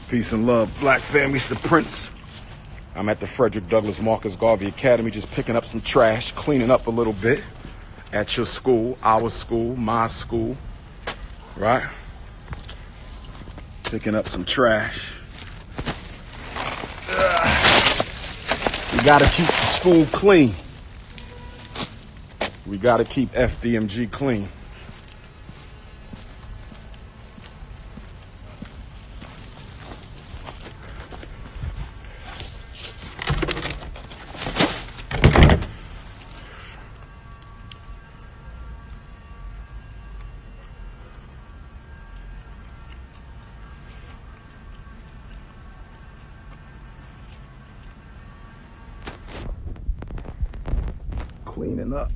Peace and love, black families, the Prince. I'm at the Frederick Douglass Marcus Garvey Academy, just picking up some trash, cleaning up a little bit at your school, our school, my school, right? Picking up some trash. We gotta keep the school clean. We gotta keep FDMG clean. Cleaning up.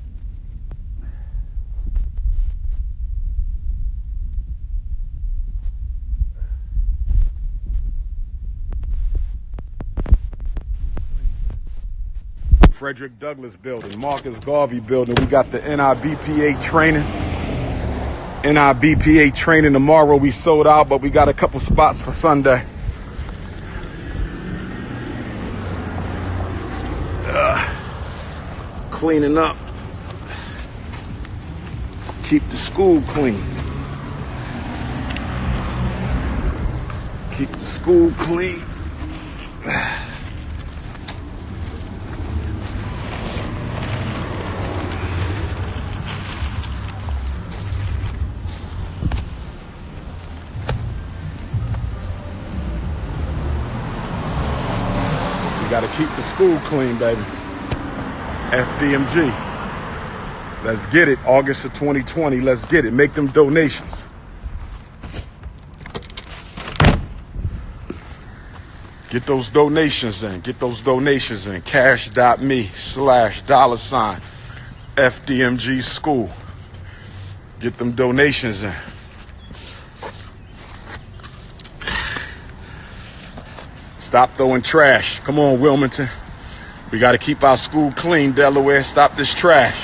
Frederick Douglass building, Marcus Garvey building. We got the NIBPA training. NIBPA training tomorrow. We sold out, but we got a couple spots for Sunday. Cleaning up. Keep the school clean. Keep the school clean. We gotta keep the school clean, baby. FDMG. Let's get it. August of 2020. Let's get it. Make them donations. Get those donations in. Get those donations in. Cash.me/$ FDMG school. Get them donations in. Stop throwing trash. Come on, Wilmington. We got to keep our school clean, Delaware. Stop this trash.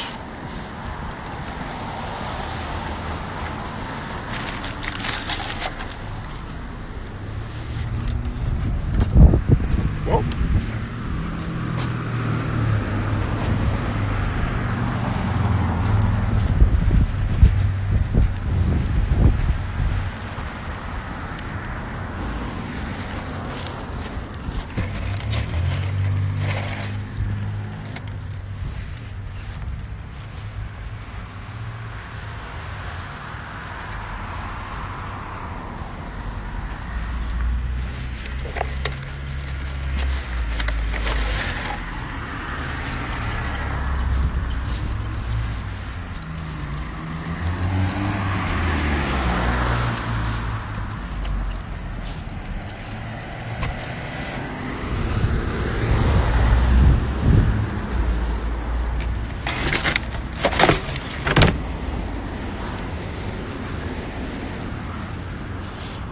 Whoa.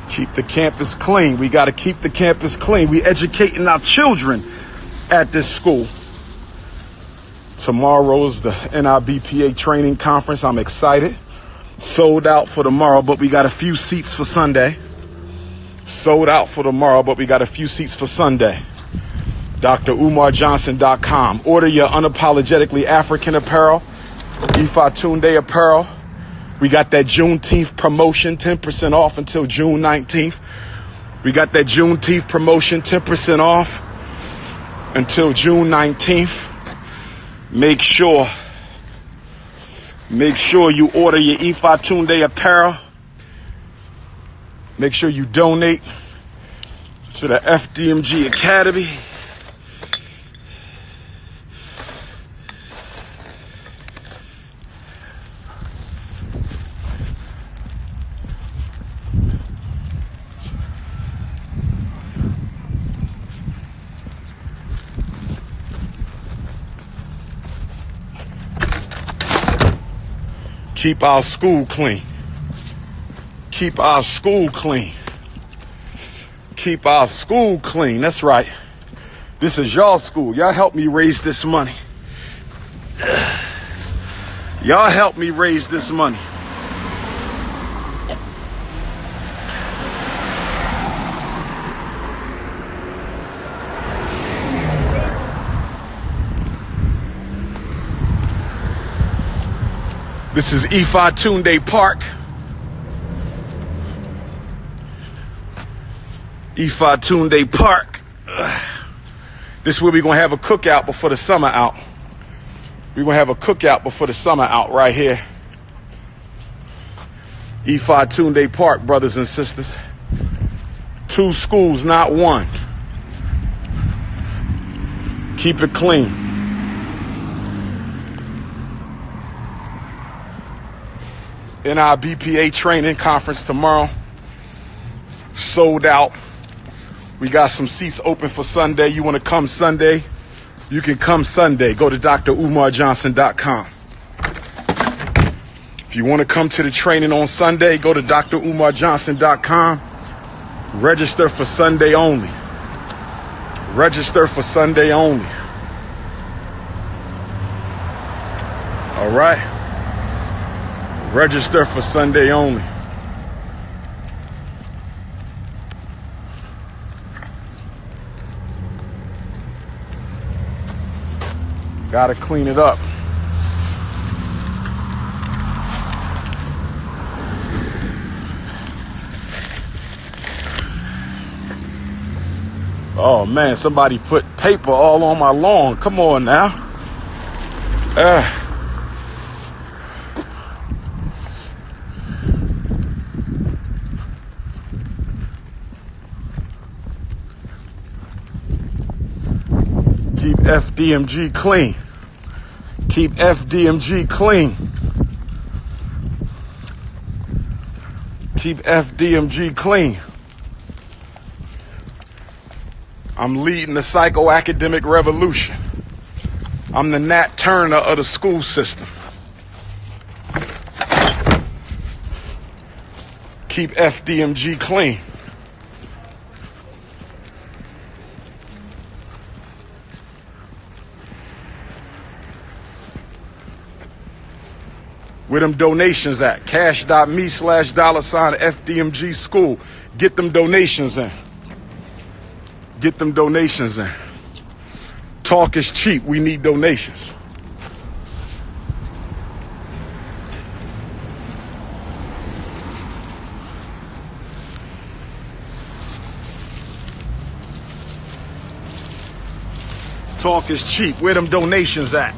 Keep the campus clean. We got to keep the campus clean. We educating our children at this school. Tomorrow's the NIBPA training conference. I'm excited. Sold out for tomorrow, but we got a few seats for Sunday. Sold out for tomorrow, but we got a few seats for Sunday. DrUmarJohnson.com. Order your unapologetically African apparel, Ifatunde apparel. We got that Juneteenth promotion, 10% off until June 19th. We got that Juneteenth promotion, 10% off until June 19th. Make sure you order your Ifatunde apparel. Make sure you donate to the FDMG Academy. Keep our school clean. Keep our school clean. Keep our school clean. That's right. This is y'all school. Y'all help me raise this money. Y'all help me raise this money. This is Ifatunde Park. Ifatunde Park. This is where we're going to have a cookout before the summer out. We're going to have a cookout before the summer out right here. Ifatunde Park, brothers and sisters. 2 schools, not 1. Keep it clean. In our BPA training conference tomorrow. Sold out. We got some seats open for Sunday. You want to come Sunday? You can come Sunday. Go to DrUmarJohnson.com. If you want to come to the training on Sunday, go to DrUmarJohnson.com. Register for Sunday only. Register for Sunday only. All right? Register for Sunday only. Gotta clean it up. Oh man, somebody put paper all on my lawn. Come on now. Keep FDMG clean. Keep FDMG clean. Keep FDMG clean. I'm leading the psychoacademic revolution. I'm the Nat Turner of the school system. Keep FDMG clean. Where them donations at? Cash.me/$FDMG school. Get them donations in. Get them donations in. Talk is cheap. We need donations. Talk is cheap. Where them donations at?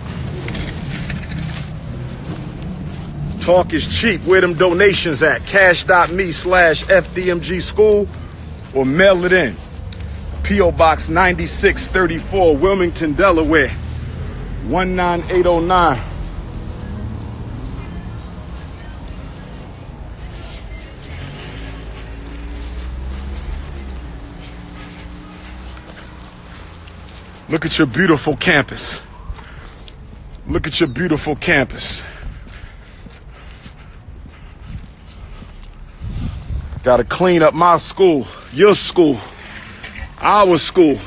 Talk is cheap. Where them donations at? Cash.me/FDMG school or mail it in. P.O. Box 9634, Wilmington, Delaware, 19809. Look at your beautiful campus. Look at your beautiful campus. Gotta clean up my school, your school, our school.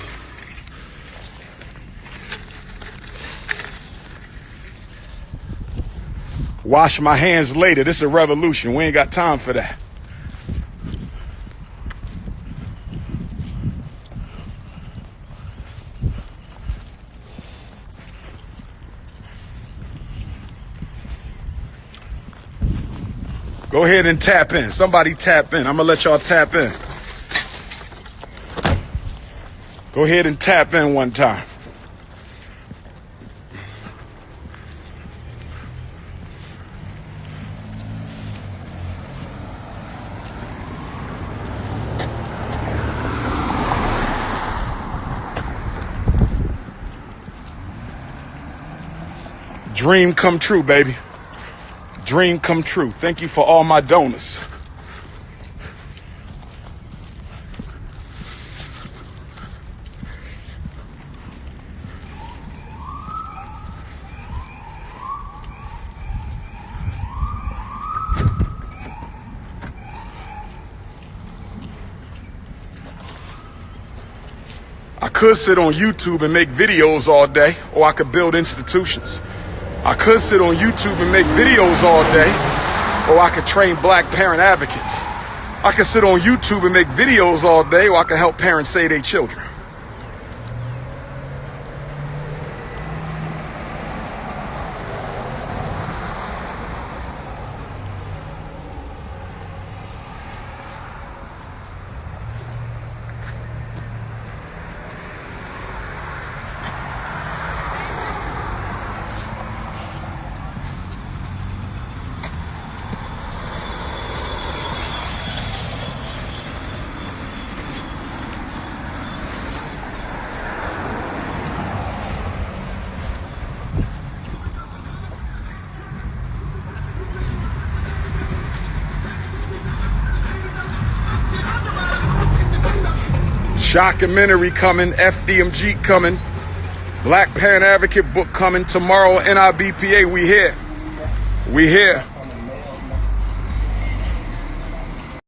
Wash my hands later. This is a revolution. We ain't got time for that. Go ahead and tap in. Somebody tap in. I'm gonna let y'all tap in. Go ahead and tap in one time. Dream come true, baby. Dream come true. Thank you for all my donors. I could sit on YouTube and make videos all day, or I could build institutions. I could sit on YouTube and make videos all day, or I could train black parent advocates. I could sit on YouTube and make videos all day, or I could help parents save their children. Documentary coming, FDMG coming, Black Parent Advocate book coming tomorrow, NIBPA. We here.